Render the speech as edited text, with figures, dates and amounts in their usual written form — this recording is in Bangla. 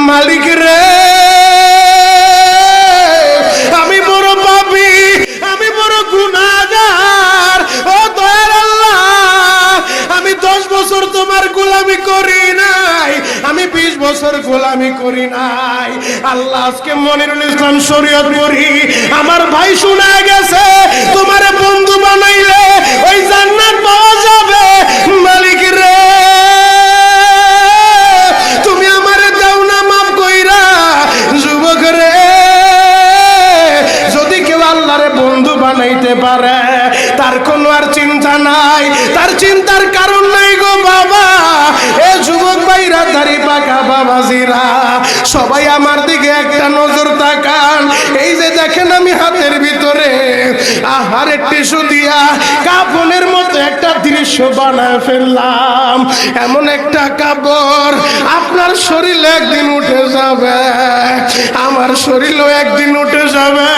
মালিক রে, আমি বড় পাপী, আমি বড় গুনাহগার। ও দয়ার আল্লাহ, আমি 10 বছর তোমার গোলামি করি নাই, আমি 20 বছর গোলামি করি নাই। আল্লাহ আজকে মনিরুল ইসলাম শরীয়তপুরী আমার ভাই শোনা গেছে তোমারে বন্ধু বানাইলে ওই জান্নাত পাওয়া যাবে। মালিক রে, তুমি আমারে দাও না মাফ কইরা। যুবক রে, যদি কেউ আল্লাহরে বন্ধু বানাইতে পারে তার কোনো আর চিন্তা নাই, তার চিন্তার কারণ নাই গো বাবা। এ যুবক ভাইরা, দাড়ি পাকা বাবাজিরা, সবাই আমার দিকে একটা নজর তাকান। এই যে দেখেন আমি হাতের ভিতরে আহারের টিস্যু দিয়া কাফনের মতো একটা দৃশ্য বানায় ফেললাম। এমন একটা কাপড় আপনার শরীরে একদিন উঠে যাবে, আমার শরীরও একদিন উঠে যাবে।